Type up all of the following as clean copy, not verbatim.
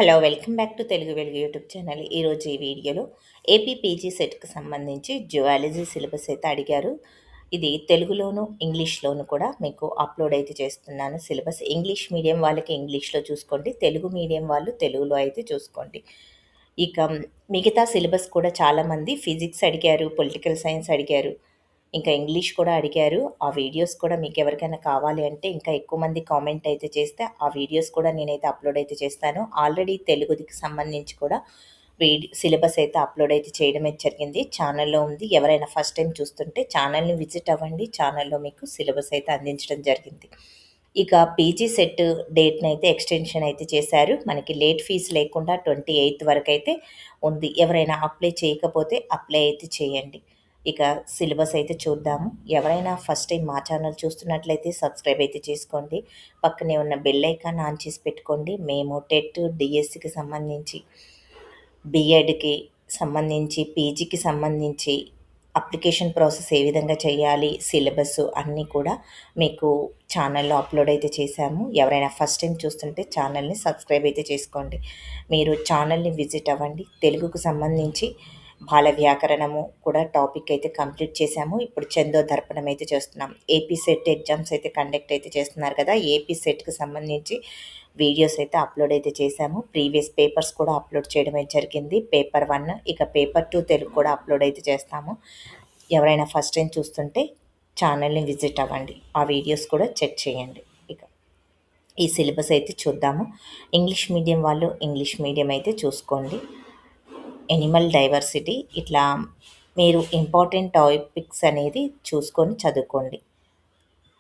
Hello! Welcome back to Telugu వెలుగు YouTube channel. ఈరోజు ఈ వీడియోలో ఏపీ పీజీ సెట్‌కి సంబంధించి జువాలజీ సిలబస్ అయితే అడిగారు. ఇది తెలుగులోను, ఇంగ్లీష్‌లోను కూడా మీకు అప్‌లోడ్ అయితే చేస్తున్నాను సిలబస్. ఇంగ్లీష్ మీడియం వాళ్ళకి ఇంగ్లీష్‌లో చూసుకోండి. తెలుగు మీడియం వాళ్ళు తెలుగులో అయితే చూసుకోండి. ఇక మిగతా సిలబస్ కూడా చాలామంది ఫిజిక్స్ అడిగారు, పొలిటికల్ సైన్స్ అడిగారు. ఇంకా ఇంగ్లీష్ కూడా అడిగారు. ఆ వీడియోస్ కూడా మీకెవరికైనా కావాలి అంటే ఇంకా ఎక్కువ మంది కామెంట్ అయితే చేస్తే ఆ వీడియోస్ కూడా నేనైతే అప్‌లోడ్ అయితే చేస్తాను. ఆల్రెడీ తెలుగుదికి సంబంధించి కూడా సిలబస్ అయితే అప్‌లోడ్ అయితే చేయడం అయితే జరిగింది. ఛానల్‌లో ఉంది. ఎవరైనా ఫస్ట్ టైమ్ చూస్తుంటే ఛానల్‌ని విజిట్ అవ్వండి. ఛానల్‌లో మీకు సిలబస్ అయితే అందించడం జరిగింది. ఇక పీజీ సెట్ డేట్‌నైతే ఎక్స్‌టెన్షన్ అయితే చేశారు. మనకి లేట్ ఫీజ్ లేకుండా 28 వరకైతే ఉంది. ఎవరైనా అప్లై చేయకపోతే అప్లై అయితే చేయండి. ఇక సిలబస్ అయితే చూద్దాము. ఎవరైనా ఫస్ట్ టైం మా ఛానల్ చూస్తున్నట్లయితే సబ్స్క్రైబ్ అయితే చేసుకోండి. పక్కనే ఉన్న బెల్ ఐకాన్ ఆన్ చేసి పెట్టుకోండి. మేము టెట్, డీఎస్సీకి సంబంధించి, బీఎడ్‌కి సంబంధించి, పీజీకి సంబంధించి అప్లికేషన్ ప్రాసెస్ ఏ విధంగా చేయాలి, సిలబస్ అన్నీ కూడా మీకు ఛానల్‌లో అప్‌లోడ్ అయితే చేశాము. ఎవరైనా ఫస్ట్ టైమ్ చూస్తుంటే ఛానల్‌ని సబ్స్క్రైబ్ అయితే చేసుకోండి. మీరు ఛానల్‌ని విజిట్ అవ్వండి. తెలుగుకు సంబంధించి బాల వ్యాకరణము కూడా టాపిక్ అయితే కంప్లీట్ చేశాము. ఇప్పుడు చందో దర్పణం అయితే చేస్తున్నాం. ఏపీ సెట్ ఎగ్జామ్స్ అయితే కండక్ట్ అయితే చేస్తున్నారు కదా! ఏపీ సెట్‌కి సంబంధించి వీడియోస్ అయితే అప్‌లోడ్ అయితే చేశాము. ప్రీవియస్ పేపర్స్ కూడా అప్‌లోడ్ చేయడం అయితే జరిగింది. పేపర్ 1 ఇక పేపర్ 2 తెలుగు కూడా అప్‌లోడ్ అయితే చేస్తాము. ఎవరైనా ఫస్ట్ టైం చూస్తుంటే ఛానల్‌ని విజిట్ అవ్వండి. ఆ వీడియోస్ కూడా చెక్ చేయండి. ఇక ఈ సిలబస్ అయితే చూద్దాము. ఇంగ్లీష్ మీడియం వాళ్ళు ఇంగ్లీష్ మీడియం అయితే చూసుకోండి. ఎనిమల్ డైవర్సిటీ ఇట్లా మీరు ఇంపార్టెంట్ టాపిక్స్ అనేది చూసుకొని చదువుకోండి.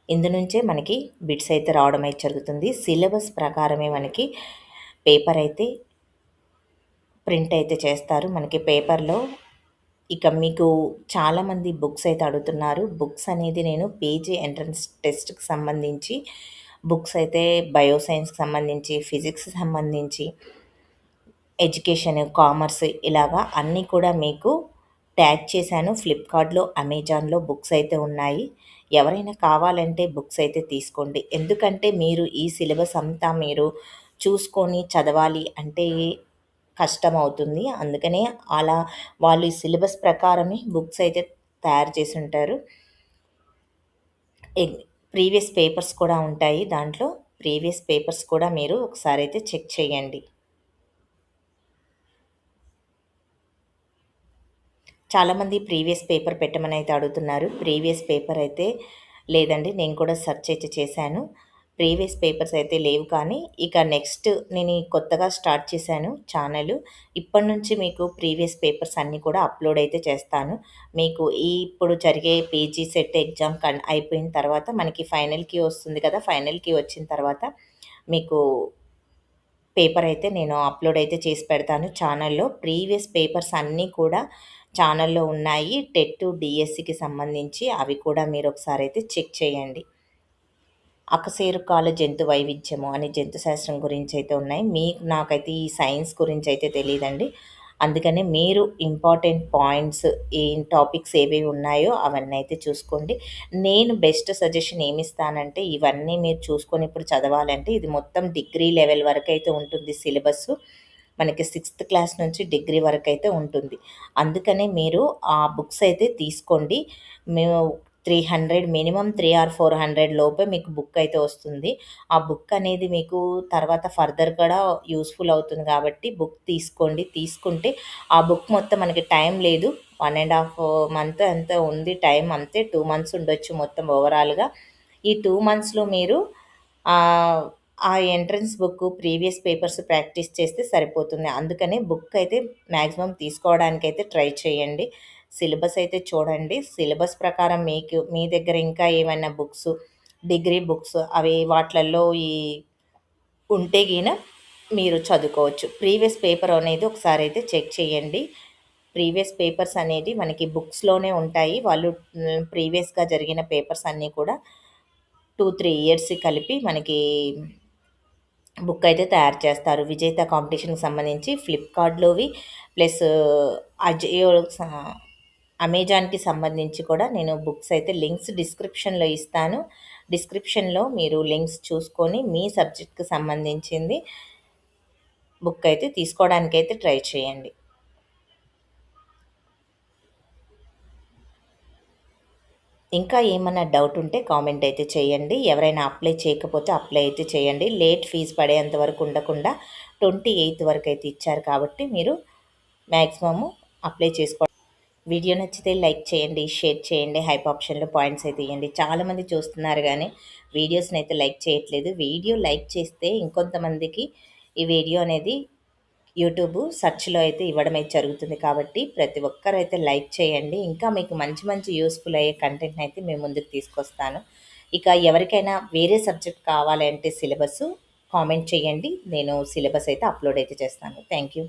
ఇందు నుంచే మనకి బిట్స్ అయితే రావడం అయితే జరుగుతుంది. సిలబస్ ప్రకారమే మనకి పేపర్ అయితే ప్రింట్ అయితే చేస్తారు. మనకి పేపర్‌లో ఇక మీకు చాలామంది బుక్స్ అయితే అడుగుతున్నారు. బుక్స్ అనేది నేను పీజీ ఎంట్రన్స్ టెస్ట్‌కి సంబంధించి బుక్స్ అయితే బయో సైన్స్‌కి సంబంధించి, ఫిజిక్స్‌కి సంబంధించి, ఎడ్యుకేషన్, కామర్స్ ఇలాగా అన్నీ కూడా మీకు ట్యాగ్ చేశాను. ఫ్లిప్‌కార్ట్‌లో, అమెజాన్‌లో బుక్స్ అయితే ఉన్నాయి. ఎవరైనా కావాలంటే బుక్స్ అయితే తీసుకోండి. ఎందుకంటే మీరు ఈ సిలబస్ అంతా మీరు చూసుకొని చదవాలి అంటే కష్టమవుతుంది. అందుకనే అలా వాళ్ళు ఈ సిలబస్ ప్రకారమే బుక్స్ అయితే తయారు చేసుంటారు. ఎగ్ ప్రీవియస్ పేపర్స్ కూడా ఉంటాయి దాంట్లో. ప్రీవియస్ పేపర్స్ కూడా మీరు ఒకసారైతే చెక్ చేయండి. చాలామంది ప్రీవియస్ పేపర్ పెట్టమని అయితే అడుగుతున్నారు. ప్రీవియస్ పేపర్ అయితే లేదండి. నేను కూడా సెర్చ్ అయితే చేశాను. ప్రీవియస్ పేపర్స్ అయితే లేవు కానీ, ఇక నెక్స్ట్ నేను ఈ కొత్తగా స్టార్ట్ చేశాను ఛానలు. ఇప్పటి నుంచి మీకు ప్రీవియస్ పేపర్స్ అన్నీ కూడా అప్‌లోడ్ అయితే చేస్తాను. మీకు ఈ ఇప్పుడు జరిగే పీజీ సెట్ ఎగ్జామ్ అయిపోయిన తర్వాత మనకి ఫైనల్‌కి వస్తుంది కదా! ఫైనల్‌కి వచ్చిన తర్వాత మీకు పేపర్ అయితే నేను అప్‌లోడ్ అయితే చేసి పెడతాను ఛానల్‌లో. ప్రీవియస్ పేపర్స్ అన్నీ కూడా ఛానల్‌లో ఉన్నాయి. టెట్, డీఎస్సీకి సంబంధించి అవి కూడా మీరు ఒకసారైతే చెక్ చేయండి. అకశేరుకాల జంతు వైవిధ్యము అని జంతు శాస్త్రం గురించైతే ఉన్నాయి. నాకైతే ఈ సైన్స్ గురించైతే తెలీదండి. అందుకనే మీరు ఇంపార్టెంట్ పాయింట్స్ టాపిక్స్ ఏవేవి ఉన్నాయో అవన్నీ అయితే చూసుకోండి. నేను బెస్ట్ సజెషన్ ఏమిస్తానంటే ఇవన్నీ మీరు చూసుకొని ఇప్పుడు చదవాలంటే ఇది మొత్తం డిగ్రీ లెవెల్ వరకైతే ఉంటుంది సిలబస్సు. మనకి 6థ్ క్లాస్ నుంచి డిగ్రీ వరకైతే ఉంటుంది. అందుకనే మీరు ఆ బుక్స్ అయితే తీసుకోండి. మేము 300 మినిమమ్ 3 ఆర్ 400 లోపే మీకు బుక్ అయితే వస్తుంది. ఆ బుక్ అనేది మీకు తర్వాత ఫర్దర్ కూడా యూజ్‌ఫుల్ అవుతుంది కాబట్టి బుక్ తీసుకోండి. తీసుకుంటే ఆ బుక్ మొత్తం మనకి టైం లేదు. 1 ½ మంత్ ఎంతో ఉంది టైం అంతే. 2 మంత్స్ ఉండొచ్చు మొత్తం ఓవరాల్‌గా. ఈ 2 మంత్స్‌లో మీరు ఆహ్, ఆ entrance book previous papers practice చేస్తే సరిపోతుంది. అందుకనే బుక్ అయితే మాక్సిమం తీసుకోవడానికైతే ట్రై చేయండి. సిలబస్ అయితే చూడండి. సిలబస్ ప్రకారం మీ దగ్గర ఇంకా ఏమైనా బుక్స్, డిగ్రీ బుక్స్ అవి వాట్లల్లో ఉంటే మీరు చదువుకోవచ్చు. ప్రీవియస్ పేపర్ అనేది ఒకసారైతే చెక్ చేయండి. ప్రీవియస్ పేపర్స్ అనేది మనకి బుక్స్‌లోనే ఉంటాయి. వాళ్ళు ప్రీవియస్‌గా జరిగిన పేపర్స్ అన్నీ కూడా 2, 3 ఇయర్స్ కలిపి మనకి బుక్ అయితే తయారు చేస్తారు. విజేత కాంపిటీషన్‌కి సంబంధించి ఫ్లిప్‌కార్ట్‌లోవి ప్లస్ అజియో స అమెజాన్‌కి సంబంధించి కూడా నేను బుక్స్ అయితే లింక్స్ డిస్క్రిప్షన్‌లో ఇస్తాను. డిస్క్రిప్షన్‌లో మీరు లింక్స్ చూసుకొని మీ సబ్జెక్ట్‌కి సంబంధించింది బుక్ అయితే తీసుకోవడానికైతే ట్రై చేయండి. ఇంకా ఏమన్నా డౌట్ ఉంటే కామెంట్ అయితే చేయండి. ఎవరైనా అప్లై చేయకపోతే అప్లై అయితే చేయండి. లేట్ ఫీజు పడేంత వరకు ఉండకుండా 28 వరకైతే ఇచ్చారు కాబట్టి మీరు మ్యాక్సిమము అప్లై వీడియో నచ్చితే లైక్ చేయండి, షేర్ చేయండి, హైప్ ఆప్షన్‌లో పాయింట్స్ అయితే ఇయ్యండి. చాలామంది చూస్తున్నారు గానీ వీడియోస్‌నైతే లైక్ చేయట్లేదు. వీడియో లైక్ చేస్తే ఇంకొంతమందికి ఈ వీడియో అనేది యూట్యూబ్ సెర్చ్‌లో అయితే ఇవ్వడం అయితే జరుగుతుంది. కాబట్టి ప్రతి ఒక్కరైతే లైక్ చేయండి. ఇంకా మీకు మంచి మంచి యూజ్‌ఫుల్ అయ్యే కంటెంట్‌ని అయితే మీ ముందుకు తీసుకొస్తాను. ఇక ఎవరికైనా వేరే సబ్జెక్ట్ కావాలి అంటే సిలబసు కామెంట్ చేయండి. నేను సిలబస్ అయితే అప్లోడ్ అయితే చేస్తాను. Thank you.